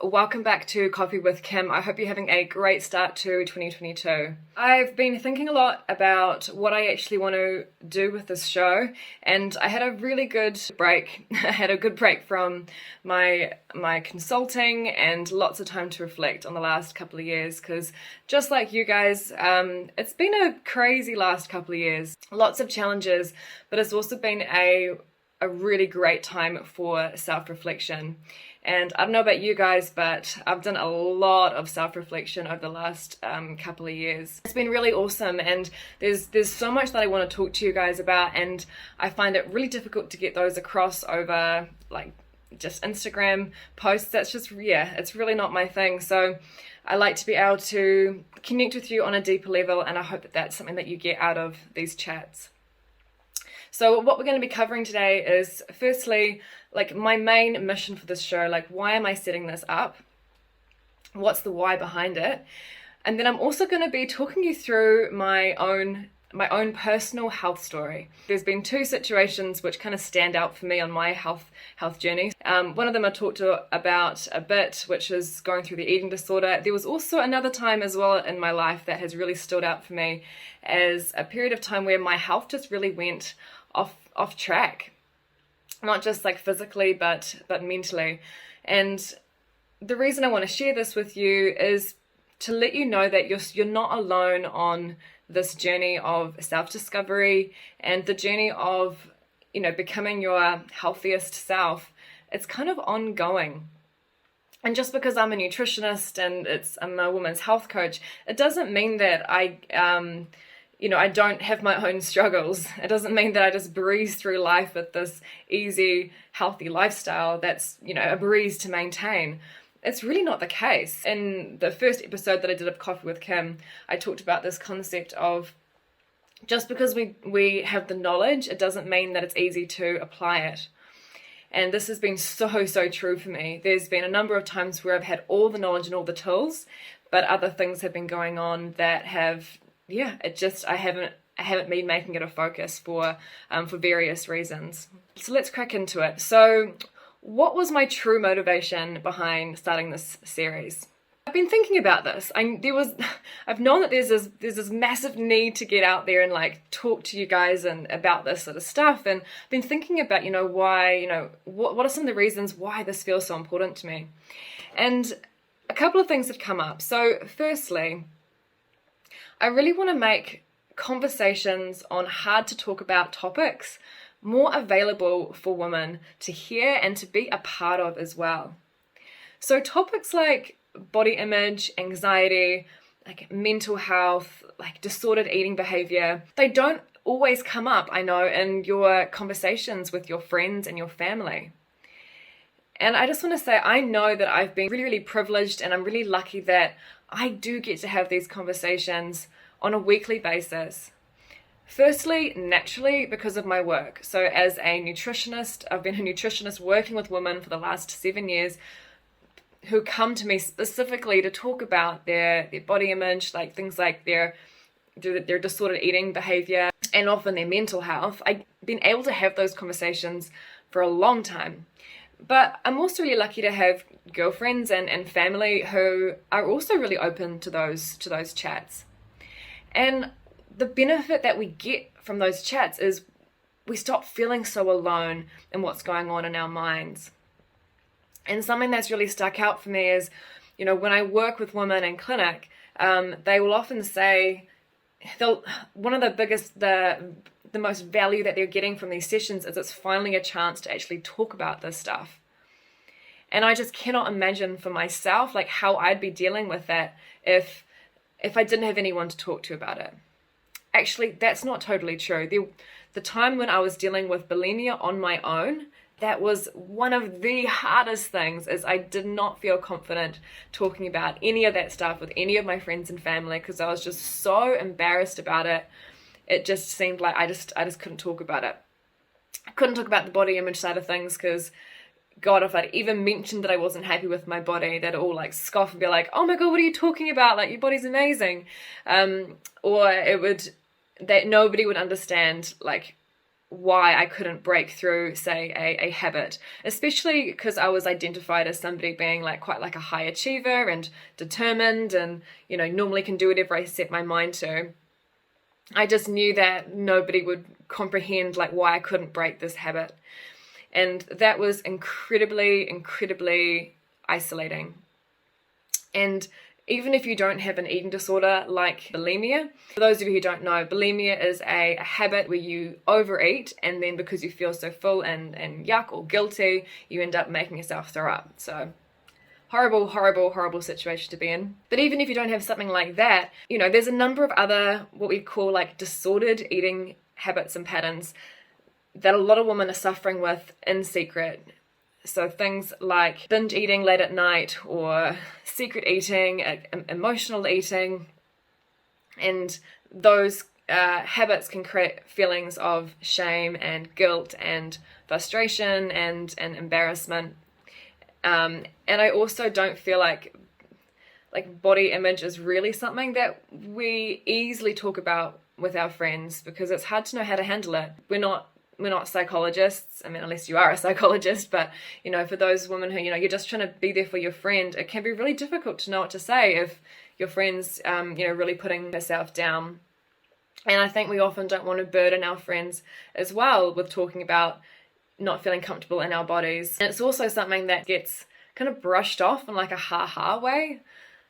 welcome back to Coffee with Kim. I hope you're having a great start to 2022. I've been thinking a lot about what I actually want to do with this show, and I had a really good break. I had a good break from my consulting and lots of time to reflect on the last couple of years, because just like you guys, it's been a crazy last couple of years. Lots of challenges, but it's also been a really great time for self-reflection. And I don't know about you guys, but I've done a lot of self-reflection over the last couple of years. It's been really awesome, and there's so much that I want to talk to you guys about, and I find it really difficult to get those across over like just Instagram posts. That's just, it's really not my thing. So I like to be able to connect with you on a deeper level, and I hope that that's something that you get out of these chats. So what we're going to be covering today is, firstly, like my main mission for this show, like why am I setting this up? What's the why behind it? And then I'm also going to be talking you through my own personal health story. There's been two situations which kind of stand out for me on my health journey. One of them I talked about a bit, which is going through the eating disorder. There was also another time as well in my life that has really stood out for me as a period of time where my health just really went off track, not just like physically but mentally. And the reason I want to share this with you is to let you know that you're not alone on this journey of self-discovery and the journey of, becoming your healthiest self. It's kind of ongoing. And just because I'm a nutritionist and I'm a women's health coach, it doesn't mean that I don't have my own struggles. It doesn't mean that I just breeze through life with this easy, healthy lifestyle that's, a breeze to maintain. It's really not the case. In the first episode that I did of Coffee with Kim, I talked about this concept of just because we have the knowledge, it doesn't mean that it's easy to apply it. And this has been so true for me. There's been a number of times where I've had all the knowledge and all the tools, but other things have been going on that have, I haven't been making it a focus for various reasons. So let's crack into it. So what was my true motivation behind starting this series? I've been thinking about this. I've known that there's this massive need to get out there and like talk to you guys and about this sort of stuff, and I've been thinking about why, what are some of the reasons why this feels so important to me. And a couple of things have come up. So firstly, I really want to make conversations on hard to talk about topics more available for women to hear and to be a part of as well. So topics like body image, anxiety, like mental health, like disordered eating behavior, they don't always come up, I know, in your conversations with your friends and your family. And I just want to say, I know that I've been really, really privileged, and I'm really lucky that I do get to have these conversations on a weekly basis. Firstly, naturally, because of my work. So as a nutritionist, I've been a nutritionist working with women for the last 7 years who come to me specifically to talk about their body image, like things like their disordered eating behavior and often their mental health. I've been able to have those conversations for a long time. But I'm also really lucky to have girlfriends and family who are also really open to those chats. And the benefit that we get from those chats is we stop feeling so alone in what's going on in our minds. And something that's really stuck out for me is, when I work with women in clinic, they will often say, one of the most value that they're getting from these sessions is it's finally a chance to actually talk about this stuff. And I just cannot imagine for myself, like how I'd be dealing with that if I didn't have anyone to talk to about it. Actually, that's not totally true. The time when I was dealing with bulimia on my own, that was one of the hardest things, is I did not feel confident talking about any of that stuff with any of my friends and family because I was just so embarrassed about it. It just seemed like I just couldn't talk about it. I couldn't talk about the body image side of things because, God, if I'd even mentioned that I wasn't happy with my body, they'd all like scoff and be like, "Oh my God, what are you talking about? Like, your body's amazing." Or that nobody would understand like why I couldn't break through, say, a habit, especially because I was identified as somebody being like quite like a high achiever and determined and, you know, normally can do whatever I set my mind to. I just knew that nobody would comprehend like why I couldn't break this habit. And that was incredibly, incredibly isolating. And even if you don't have an eating disorder like bulimia, for those of you who don't know, bulimia is a habit where you overeat, and then because you feel so full and yuck or guilty, you end up making yourself throw up. So horrible, horrible, horrible situation to be in. But even if you don't have something like that, you know, there's a number of other what we call like disordered eating habits and patterns that a lot of women are suffering with in secret. So things like binge eating late at night, or secret eating, emotional eating, and those habits can create feelings of shame and guilt and frustration and embarrassment. And I also don't feel like body image is really something that we easily talk about with our friends, because it's hard to know how to handle it. We're not psychologists. I mean, unless you are a psychologist, but, you know, for those women who, you know, you're just trying to be there for your friend, it can be really difficult to know what to say if your friend's, you know, really putting herself down. And I think we often don't want to burden our friends as well with talking about not feeling comfortable in our bodies. And it's also something that gets kind of brushed off in like a ha-ha way.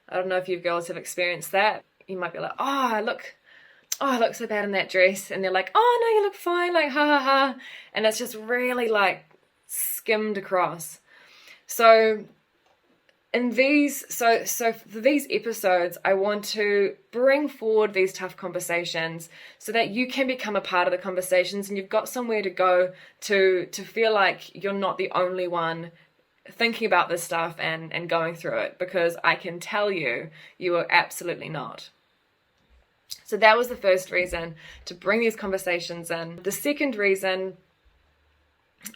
I don't know if you girls have experienced that. You might be like, oh, I look so bad in that dress. And they're like, oh, no, you look fine, like, ha, ha, ha. And it's just really, like, skimmed across. So in these, so for these episodes, I want to bring forward these tough conversations so that you can become a part of the conversations, and you've got somewhere to go to feel like you're not the only one thinking about this stuff and going through it, because I can tell you, you are absolutely not. So that was the first reason to bring these conversations in. The second reason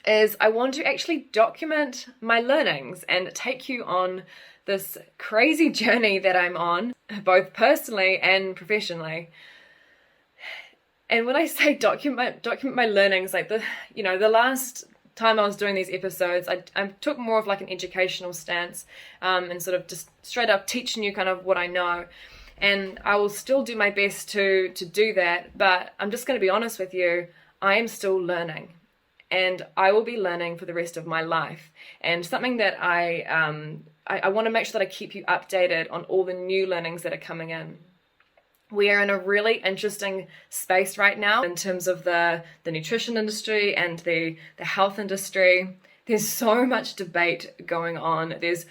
is I want to actually document my learnings and take you on this crazy journey that I'm on, both personally and professionally. And when I say document my learnings, like the last time I was doing these episodes, I took more of like an educational stance, and sort of just straight up teaching you kind of what I know. And I will still do my best to do that, but I'm just going to be honest with you, I am still learning, and I will be learning for the rest of my life. And something that I want to make sure that I keep you updated on all the new learnings that are coming in. We are in a really interesting space right now in terms of the nutrition industry and the health industry. There's so much debate going on. There's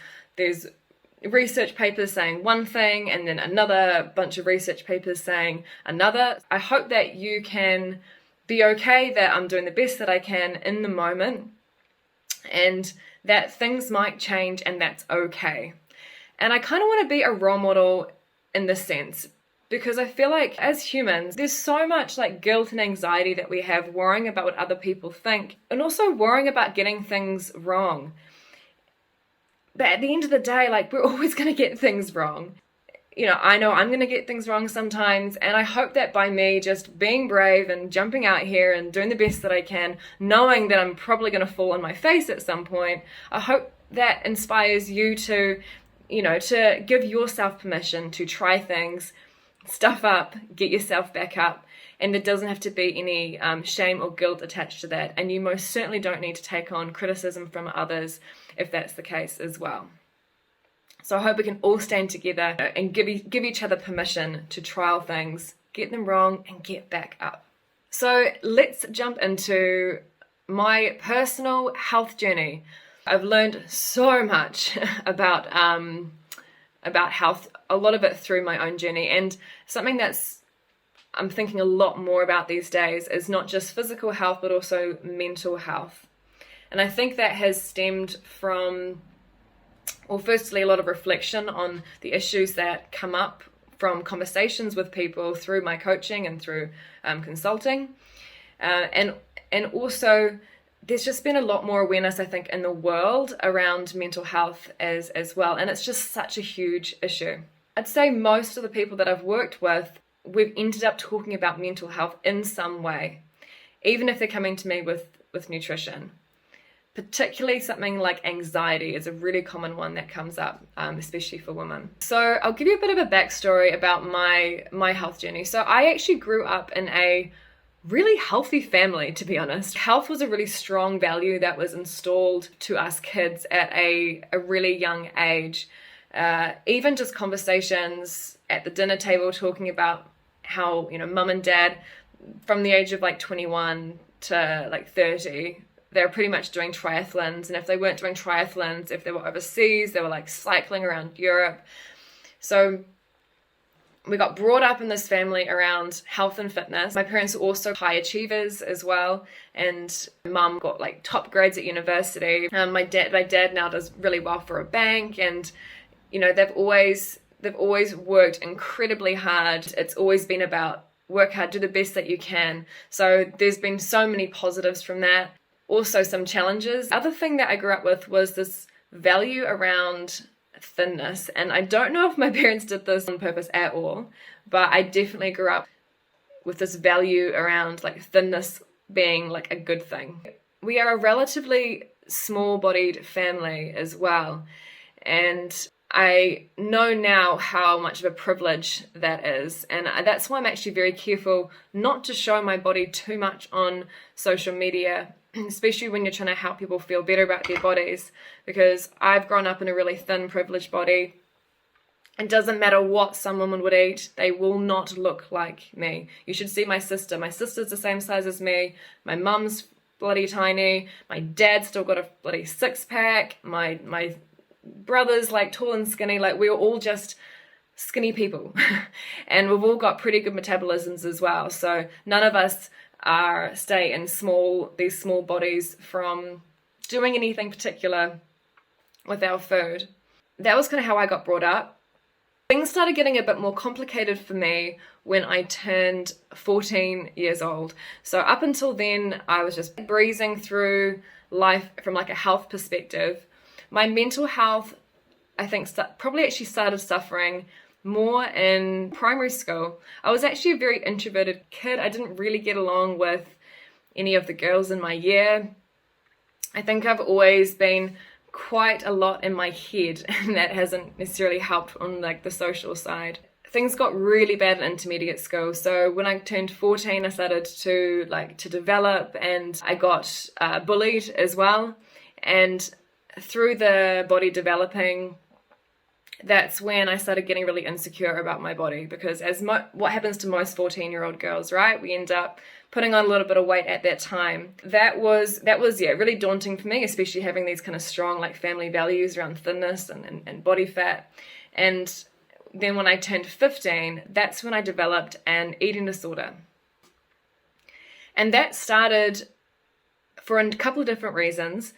research papers saying one thing, and then another bunch of research papers saying another. I hope that you can be okay that I'm doing the best that I can in the moment, and that things might change, and that's okay. And I kind of want to be a role model in this sense, because I feel like as humans, there's so much like guilt and anxiety that we have, worrying about what other people think, and also worrying about getting things wrong. But at the end of the day, like, we're always going to get things wrong. You know I'm going to get things wrong sometimes, and I hope that by me just being brave and jumping out here and doing the best that I can, knowing that I'm probably going to fall on my face at some point, I hope that inspires you to, to give yourself permission to try things, stuff up, get yourself back up, and there doesn't have to be any shame or guilt attached to that. And you most certainly don't need to take on criticism from others if that's the case as well. So I hope we can all stand together and give each other permission to trial things, get them wrong, and get back up. So let's jump into my personal health journey. I've learned so much about health, a lot of it through my own journey, and something I'm thinking a lot more about these days is not just physical health, but also mental health. And I think that has stemmed from, well, firstly, a lot of reflection on the issues that come up from conversations with people through my coaching and through consulting. And also, there's just been a lot more awareness, I think, in the world around mental health as well. And it's just such a huge issue. I'd say most of the people that I've worked with, we've ended up talking about mental health in some way. even if they're coming to me with nutrition. Particularly something like anxiety is a really common one that comes up, especially for women. So I'll give you a bit of a backstory about my health journey. So I actually grew up in a really healthy family, to be honest. Health was a really strong value that was installed to us kids at a really young age. Even just conversations at the dinner table talking about how, mum and dad from the age of like 21 to like 30, they were pretty much doing triathlons. And if they weren't doing triathlons, if they were overseas, they were like cycling around Europe. So we got brought up in this family around health and fitness. My parents were also high achievers as well. And mum got like top grades at university. My dad now does really well for a bank. And, they've always worked incredibly hard. It's always been about work hard, do the best that you can. So there's been so many positives from that. Also some challenges. Other thing that I grew up with was this value around thinness. And I don't know if my parents did this on purpose at all, but I definitely grew up with this value around like thinness being like a good thing. We are a relatively small-bodied family as well. And I know now how much of a privilege that is. And that's why I'm actually very careful not to show my body too much on social media, especially when you're trying to help people feel better about their bodies, because I've grown up in a really thin, privileged body. It doesn't matter what some women would eat, they will not look like me. You should see my sister. My sister's the same size as me. My mum's bloody tiny. My dad's still got a bloody six-pack. My brother's like tall and skinny. Like, we're all just skinny people. And we've all got pretty good metabolisms as well. So none of us stay in these small bodies from doing anything particular with our food. That was kind of how I got brought up. Things started getting a bit more complicated for me when I turned 14 years old. So up until then, I was just breezing through life from like a health perspective. My mental health, I think, probably actually started suffering more in primary school. I was actually a very introverted kid. I didn't really get along with any of the girls in my year. I think I've always been quite a lot in my head, and that hasn't necessarily helped on like the social side. Things got really bad in intermediate school. So when I turned 14, I started to develop, and I got bullied as well. And through the body developing, that's when I started getting really insecure about my body, because what happens to most 14-year-old girls, right? We end up putting on a little bit of weight at that time. That was really daunting for me, especially having these kind of strong like family values around thinness and body fat. And then when I turned 15, that's when I developed an eating disorder. And that started for a couple of different reasons.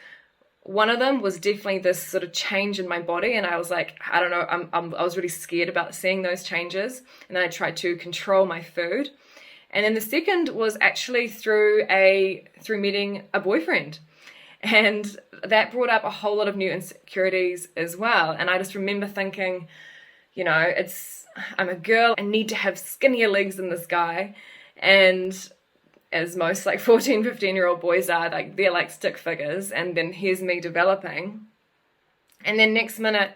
One of them was definitely this sort of change in my body, and I was like, I don't know, I was really scared about seeing those changes, and then I tried to control my food. And then the second was actually through meeting a boyfriend, and that brought up a whole lot of new insecurities as well. And I just remember thinking, I'm a girl, I need to have skinnier legs than this guy, and as most like 14, 15-year-old boys are, like they're like stick figures, and then here's me developing. And then next minute,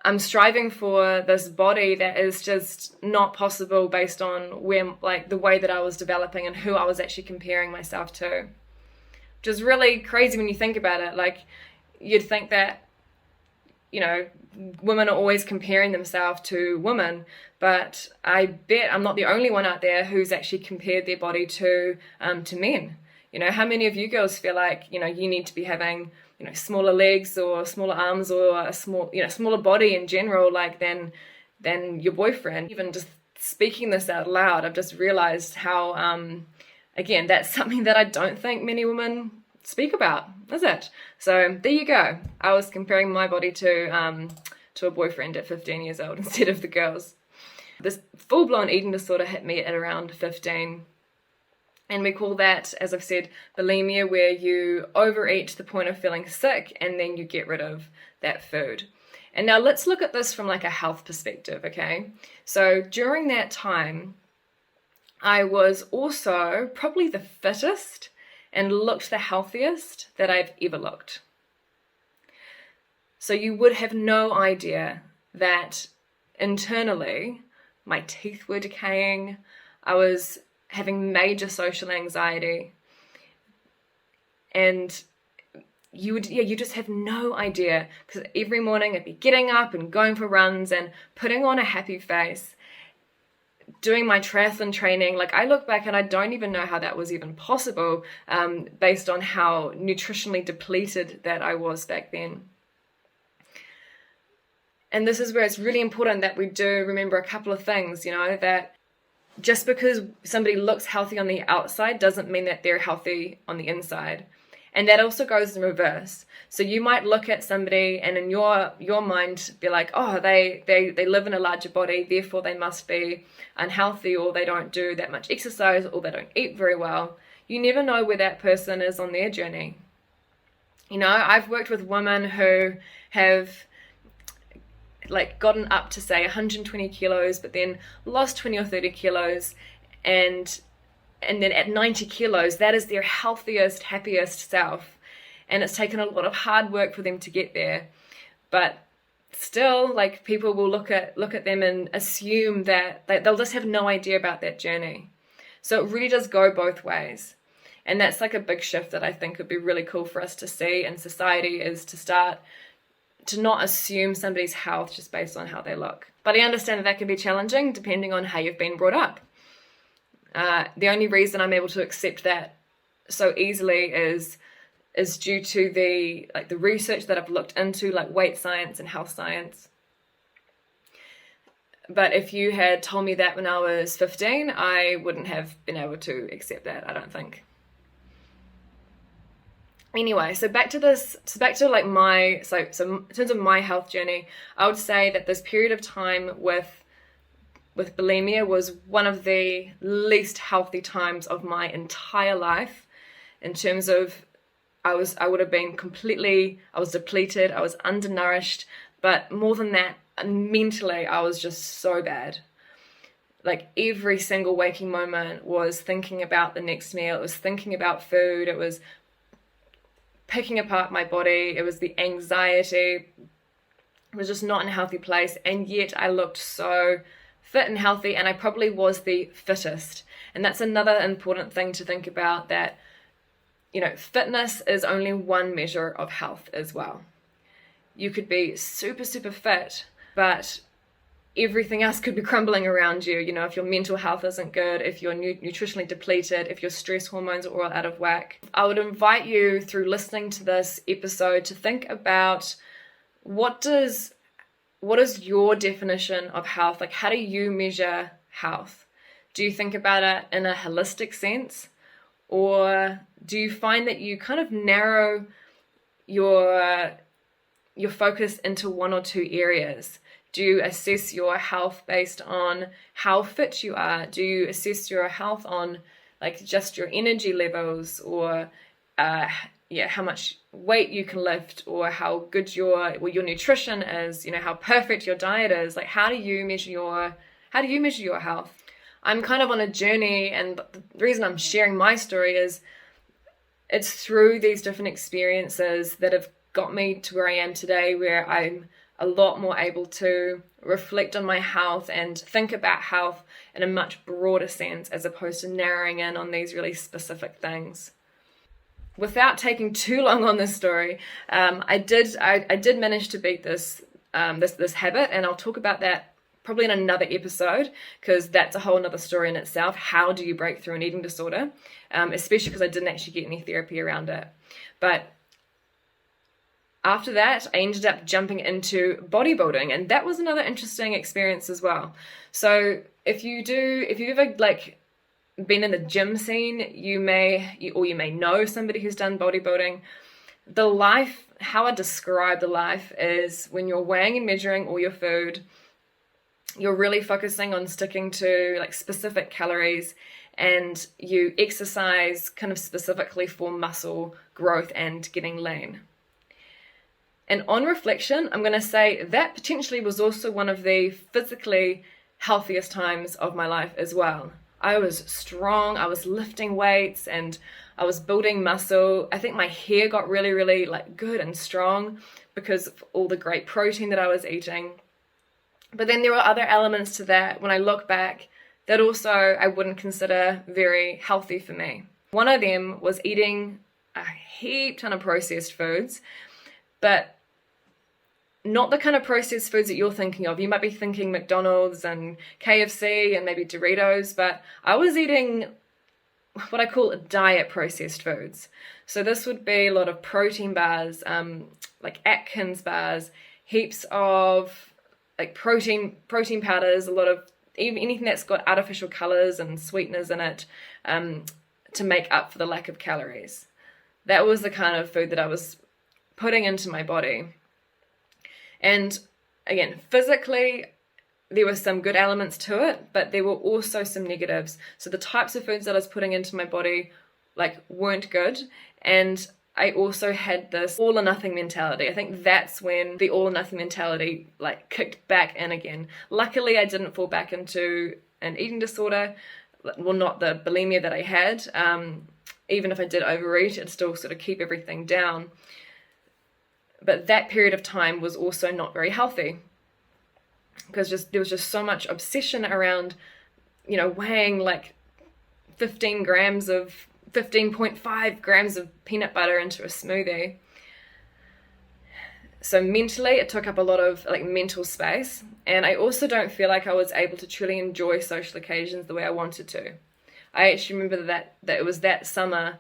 I'm striving for this body that is just not possible based on where, like, the way that I was developing and who I was actually comparing myself to. Which is really crazy when you think about it. Like, you'd think that, women are always comparing themselves to women, but I bet I'm not the only one out there who's actually compared their body to men. How many of you girls feel like, you need to be having, smaller legs or smaller arms or a smaller body in general, like than your boyfriend? Even just speaking this out loud, I've just realized how, again, that's something that I don't think many women speak about, is it? So there you go. I was comparing my body to a boyfriend at 15 years old instead of the girls. This full-blown eating disorder hit me at around 15. And we call that, as I've said, bulimia, where you overeat to the point of feeling sick and then you get rid of that food. And now let's look at this from like a health perspective, okay? So during that time, I was also probably the fittest and looked the healthiest that I've ever looked. So you would have no idea that internally my teeth were decaying. I was having major social anxiety, and you just have no idea, because every morning I'd be getting up and going for runs and putting on a happy face, doing my triathlon training. Like, I look back and I don't even know how that was even possible, based on how nutritionally depleted that I was back then. And this is where it's really important that we do remember a couple of things, that just because somebody looks healthy on the outside doesn't mean that they're healthy on the inside. And that also goes in reverse. So you might look at somebody and in your mind be like, oh, they live in a larger body, therefore they must be unhealthy, or they don't do that much exercise, or they don't eat very well. You never know where that person is on their journey. I've worked with women who have gotten up to say 120 kilos, but then lost 20 or 30 kilos, and then at 90 kilos, that is their healthiest, happiest self. And it's taken a lot of hard work for them to get there. But still, people will look at them and assume that they'll just have no idea about that journey. So it really does go both ways. And that's a big shift that I think would be really cool for us to see in society, is to start to not assume somebody's health just based on how they look. But I understand that can be challenging depending on how you've been brought up. The only reason I'm able to accept that so easily is due to the research that I've looked into, weight science and health science. But if you had told me that when I was 15, I wouldn't have been able to accept that, I don't think. Anyway, so back to my, so in terms of my health journey, I would say that this period of time with bulimia was one of the least healthy times of my entire life, in terms of I was depleted, I was undernourished, but more than that, mentally, I was just so bad. Every single waking moment was thinking about the next meal, it was thinking about food, it was picking apart my body, it was the anxiety, it was just not in a healthy place, and yet I looked so fit and healthy, and I probably was the fittest. And that's another important thing to think about, that fitness is only one measure of health as well. You could be super, super fit, but everything else could be crumbling around you. If your mental health isn't good, if you're nutritionally depleted, if your stress hormones are all out of whack. I would invite you, through listening to this episode, to think about what is your definition of health? How do you measure health? Do you think about it in a holistic sense? Or do you find that you kind of narrow your focus into one or two areas? Do you assess your health based on how fit you are? Do you assess your health on just your energy levels, or how much weight you can lift, or how good your nutrition is, how perfect your diet is? How do you measure your health? I'm kind of on a journey, and the reason I'm sharing my story is it's through these different experiences that have got me to where I am today, where I'm a lot more able to reflect on my health and think about health in a much broader sense, as opposed to narrowing in on these really specific things. Without taking too long on this story, I did manage to beat this habit, and I'll talk about that probably in another episode, because that's a whole another story in itself. How do you break through an eating disorder? Especially because I didn't actually get any therapy around it. But after that, I ended up jumping into bodybuilding, and that was another interesting experience as well. So if you've ever been in the gym scene, you may know somebody who's done bodybuilding. How I describe the life is, when you're weighing and measuring all your food, you're really focusing on sticking to specific calories, and you exercise kind of specifically for muscle growth and getting lean. And on reflection, I'm going to say that potentially was also one of the physically healthiest times of my life as well. I was strong, I was lifting weights and I was building muscle. I think my hair got really, really like good and strong because of all the great protein that I was eating. But then there were other elements to that when I look back that also I wouldn't consider very healthy for me. One of them was eating a heap ton of processed foods, but not the kind of processed foods that you're thinking of. You might be thinking McDonald's and KFC and maybe Doritos, but I was eating what I call diet processed foods. So this would be a lot of protein bars, like Atkins bars, heaps of like protein powders, a lot of anything that's got artificial colors and sweeteners in it, to make up for the lack of calories. That was the kind of food that I was putting into my body. And again, physically, there were some good elements to it, but there were also some negatives. So the types of foods that I was putting into my body like weren't good. And I also had this all or nothing mentality. I think that's when the all or nothing mentality like kicked back in again. Luckily, I didn't fall back into an eating disorder. Well, not the bulimia that I had. Even if I did overeat, it'd still sort of keep everything down. But that period of time was also not very healthy because there was just so much obsession around, weighing like 15.5 grams of peanut butter into a smoothie. So mentally, it took up a lot of like mental space. And I also don't feel like I was able to truly enjoy social occasions the way I wanted to. I actually remember that it was that summer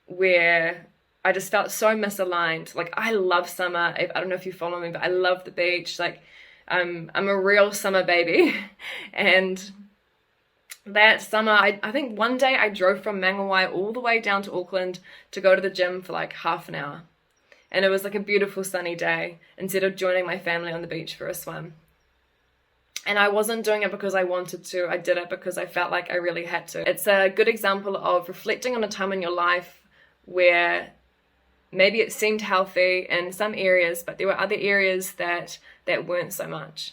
where I just felt so misaligned. Like, I love summer. I don't know if you follow me, but I love the beach. Like, I'm a real summer baby. And that summer, I think one day I drove from Mangawai all the way down to Auckland to go to the gym for like half an hour. And it was like a beautiful sunny day instead of joining my family on the beach for a swim. And I wasn't doing it because I wanted to. I did it because I felt like I really had to. It's a good example of reflecting on a time in your life where maybe it seemed healthy in some areas, but there were other areas that weren't so much.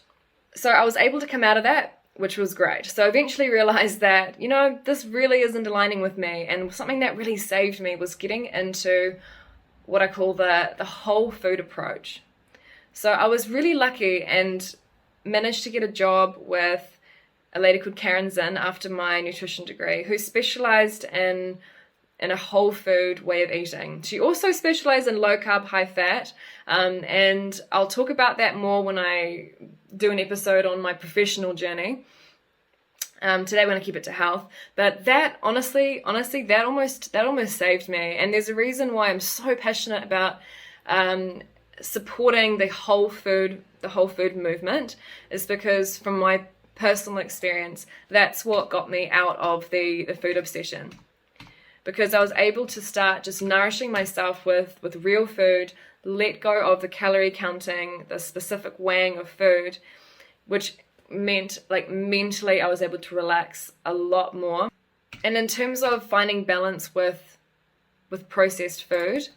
So I was able to come out of that, which was great. So I eventually realized that, this really isn't aligning with me. And something that really saved me was getting into what I call the whole food approach. So I was really lucky and managed to get a job with a lady called Karen Zinn after my nutrition degree, who specialized in a whole food way of eating. She also specialized in low carb, high fat, and I'll talk about that more when I do an episode on my professional journey. Today I'm going to keep it to health, but that honestly, that almost saved me. And there's a reason why I'm so passionate about supporting the whole food movement, is because from my personal experience, that's what got me out of the food obsession. Because I was able to start just nourishing myself with real food, let go of the calorie counting, the specific weighing of food, which meant like mentally I was able to relax a lot more. And in terms of finding balance with processed food,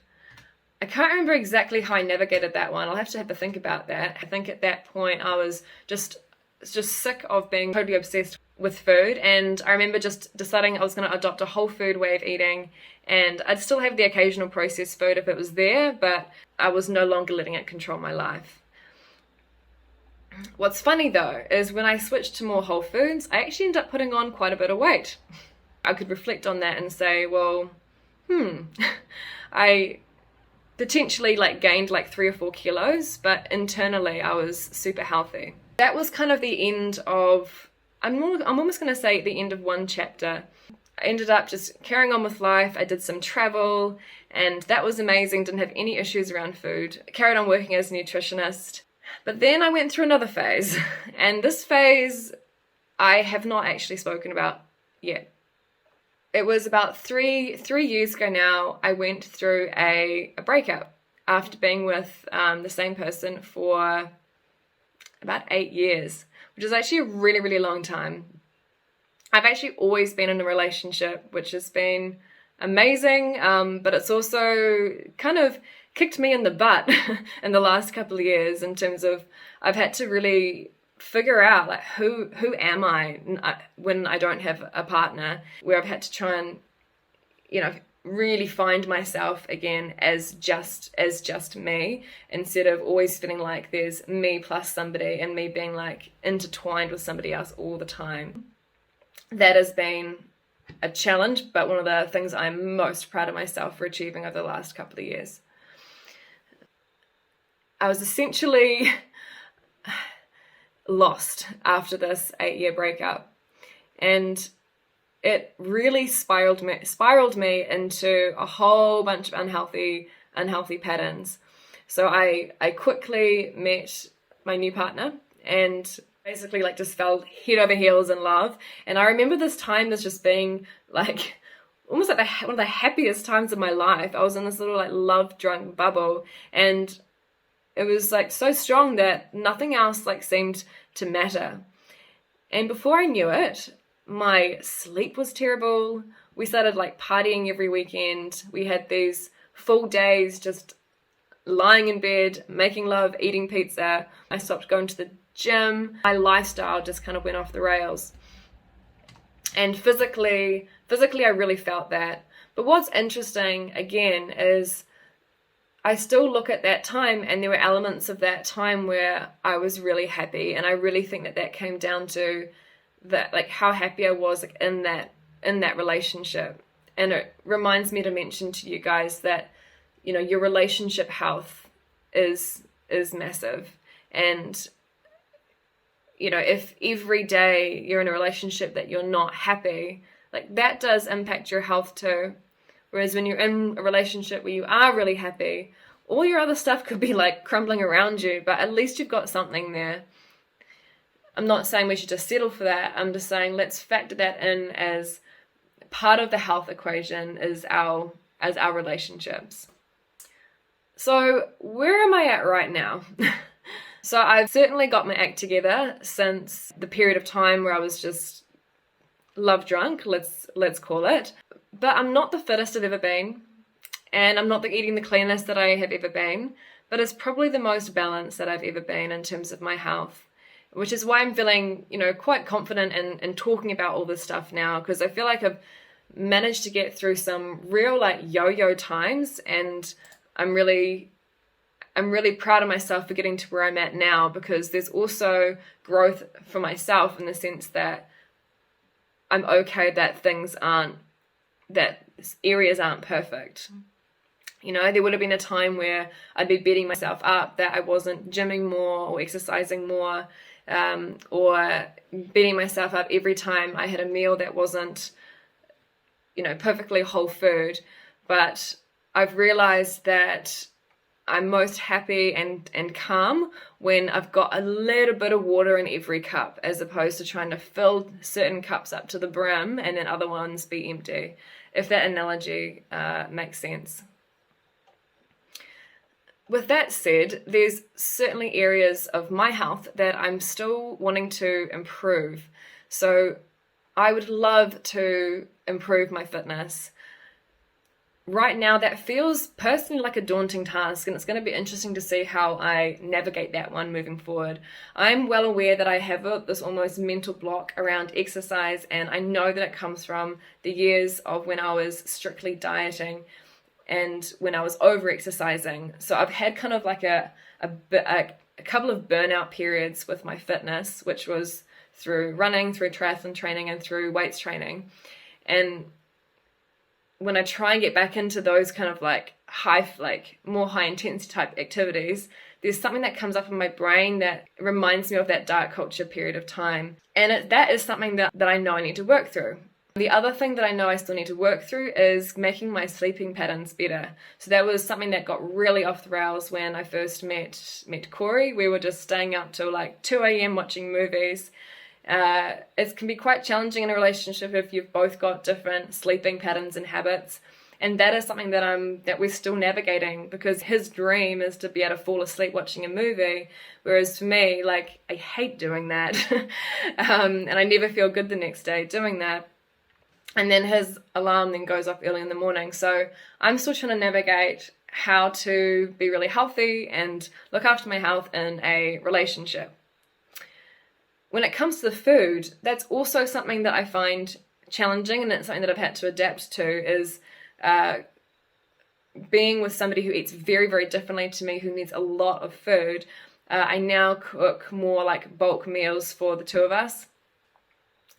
I can't remember exactly how I navigated that one. I'll have to think about that. I think at that point I was just sick of being totally obsessed with food, and I remember just deciding I was going to adopt a whole food way of eating, and I'd still have the occasional processed food if it was there, but I was no longer letting it control my life. What's funny though is when I switched to more whole foods, I actually ended up putting on quite a bit of weight. I could reflect on that and say, well, I potentially gained 3 or 4 kilos, but internally I was super healthy. That was kind of the end of, I'm almost going to say the end of one chapter. I ended up just carrying on with life. I did some travel and that was amazing. Didn't have any issues around food. I carried on working as a nutritionist. But then I went through another phase, and this phase I have not actually spoken about yet. It was about three years ago now. I went through a breakout after being with the same person for about 8 years, which is actually a really, really long time. I've actually always been in a relationship, which has been amazing, but it's also kind of kicked me in the butt in the last couple of years in terms of I've had to really figure out like who am I when I don't have a partner, where I've had to try and, you know, really find myself again as just me, instead of always feeling like there's me plus somebody and me being like intertwined with somebody else all the time. That has been a challenge, but one of the things I'm most proud of myself for achieving over the last couple of years. I was essentially lost after this 8-year breakup, and it really spiraled me into a whole bunch of unhealthy patterns. So I quickly met my new partner and basically like just fell head over heels in love. And I remember this time as just being like almost like one of the happiest times of my life. I was in this little like love drunk bubble, and it was like so strong that nothing else like seemed to matter. And before I knew it, my sleep was terrible. We started like partying every weekend. We had these full days just lying in bed, making love, eating pizza. I stopped going to the gym. My lifestyle just kind of went off the rails. And physically I really felt that. But what's interesting again is I still look at that time, and there were elements of that time where I was really happy, and I really think that came down to that, like how happy I was like, in that relationship. And it reminds me to mention to you guys that, you know, your relationship health is massive. And, you know, if every day you're in a relationship that you're not happy, like that does impact your health too. Whereas when you're in a relationship where you are really happy, all your other stuff could be like crumbling around you, but at least you've got something there. I'm not saying we should just settle for that. I'm just saying let's factor that in as part of the health equation as our relationships. So where am I at right now? So I've certainly got my act together since the period of time where I was just love drunk, let's call it. But I'm not the fittest I've ever been, and I'm not eating the cleanest that I have ever been, but it's probably the most balanced that I've ever been in terms of my health. Which is why I'm feeling, you know, quite confident in talking about all this stuff now, because I feel like I've managed to get through some real like yo-yo times, and I'm really proud of myself for getting to where I'm at now, because there's also growth for myself in the sense that I'm okay that areas aren't perfect. You know, there would have been a time where I'd be beating myself up that I wasn't gymming more or exercising more, or beating myself up every time I had a meal that wasn't, you know, perfectly whole food. But I've realized that I'm most happy and calm when I've got a little bit of water in every cup, as opposed to trying to fill certain cups up to the brim and then other ones be empty, if that analogy makes sense. With that said, there's certainly areas of my health that I'm still wanting to improve. So I would love to improve my fitness. Right now, that feels personally like a daunting task, and it's going to be interesting to see how I navigate that one moving forward. I'm well aware that I have this almost mental block around exercise, and I know that it comes from the years of when I was strictly dieting and when I was over-exercising. So I've had kind of like a couple of burnout periods with my fitness, which was through running, through triathlon training, and through weights training. And when I try and get back into those kind of like more high intensity type activities, there's something that comes up in my brain that reminds me of that diet culture period of time. And that is something that I know I need to work through. The other thing that I know I still need to work through is making my sleeping patterns better. So that was something that got really off the rails when I first met Corey. We were just staying up till like 2 a.m. watching movies. It can be quite challenging in a relationship if you've both got different sleeping patterns and habits. And that is something that we're still navigating, because his dream is to be able to fall asleep watching a movie, whereas for me, like, I hate doing that. And I never feel good the next day doing that. And then his alarm then goes off early in the morning. So I'm still trying to navigate how to be really healthy and look after my health in a relationship. when it comes to the food, that's also something that I find challenging, and that's something that I've had to adapt to, is being with somebody who eats very, very differently to me, who needs a lot of food. I now cook more like bulk meals for the two of us,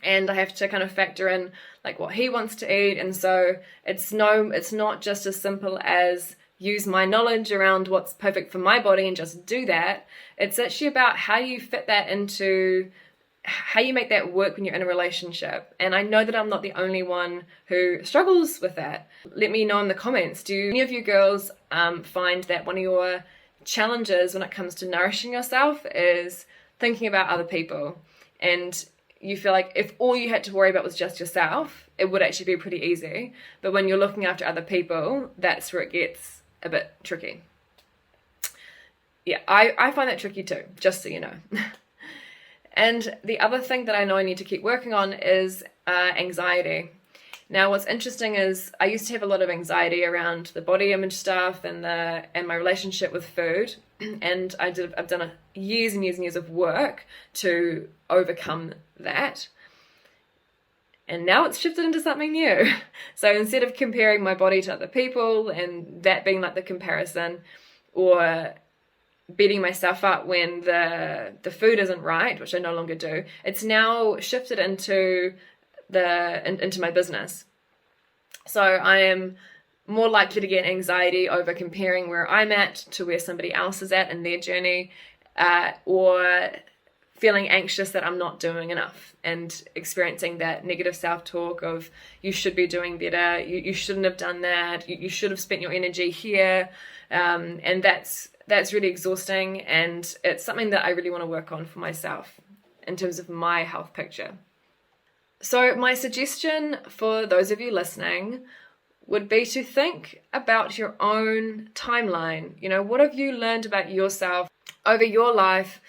and I have to kind of factor in like what he wants to eat. And so it's not just as simple as use my knowledge around what's perfect for my body and just do that. It's actually about how you fit that into, how you make that work when you're in a relationship. And I know that I'm not the only one who struggles with that. Let me know in the comments, do any of you girls find that one of your challenges when it comes to nourishing yourself is thinking about other people, and you feel like if all you had to worry about was just yourself, it would actually be pretty easy, but when you're looking after other people, that's where it gets a bit tricky? Yeah, I find that tricky too, just so you know. And the other thing that I know I need to keep working on is anxiety. Now, what's interesting is I used to have a lot of anxiety around the body image stuff and my relationship with food, and I've done years and years and years of work to overcome that. And now it's shifted into something new. So instead of comparing my body to other people and that being like the comparison, or beating myself up when the food isn't right, which I no longer do, it's now shifted into my business. So I am more likely to get anxiety over comparing where I'm at to where somebody else is at in their journey, or feeling anxious that I'm not doing enough and experiencing that negative self-talk of you should be doing better, you shouldn't have done that, you should have spent your energy here, and that's really exhausting, and it's something that I really want to work on for myself in terms of my health picture. So my suggestion for those of you listening would be to think about your own timeline. You know, what have you learned about yourself over your life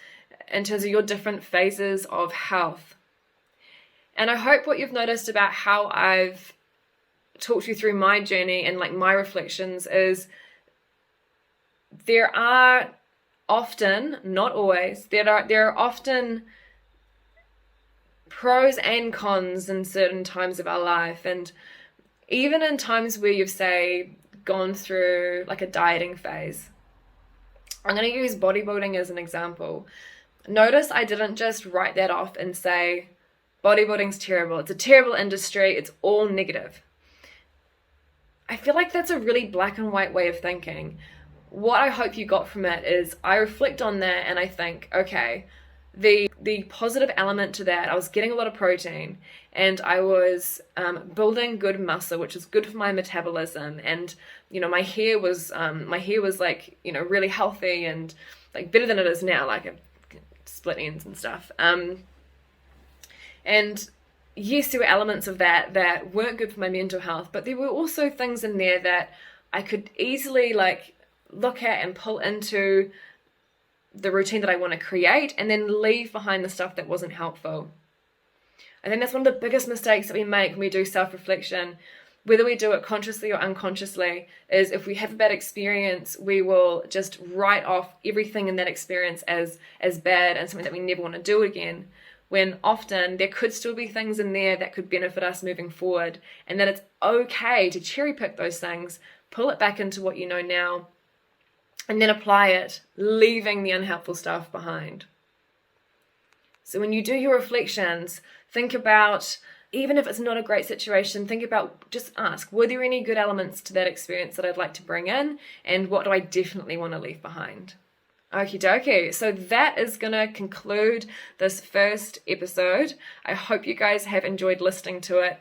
in terms of your different phases of health? And I hope what you've noticed about how I've talked you through my journey and like my reflections is there are often, not always, there are often pros and cons in certain times of our life. And even in times where you've, say, gone through like a dieting phase, I'm going to use bodybuilding as an example. Notice I didn't just write that off and say, bodybuilding's terrible, it's a terrible industry, it's all negative. I feel like that's a really black and white way of thinking. What I hope you got from it is I reflect on that and I think, okay, the positive element to that, I was getting a lot of protein and I was building good muscle, which is good for my metabolism, and you know, my hair was like, you know, really healthy and like better than it is now, like split ends and stuff. And yes, there were elements of that weren't good for my mental health, but there were also things in there that I could easily like look at and pull into the routine that I want to create, and then leave behind the stuff that wasn't helpful. I think that's one of the biggest mistakes that we make when we do self-reflection, whether we do it consciously or unconsciously, is if we have a bad experience, we will just write off everything in that experience as bad and something that we never want to do again, when often there could still be things in there that could benefit us moving forward, and that it's okay to cherry pick those things, pull it back into what you know now, and then apply it, leaving the unhelpful stuff behind. So when you do your reflections, think about, even if it's not a great situation, think about, just ask, were there any good elements to that experience that I'd like to bring in? And what do I definitely want to leave behind? Okie dokie. So that is going to conclude this first episode. I hope you guys have enjoyed listening to it.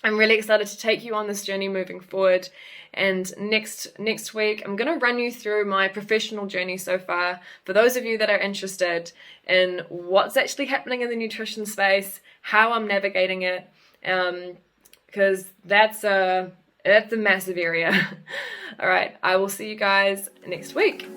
I'm really excited to take you on this journey moving forward. And next week, I'm going to run you through my professional journey so far. For those of you that are interested in what's actually happening in the nutrition space, how I'm navigating it, because that's a massive area. All right, I will see you guys next week.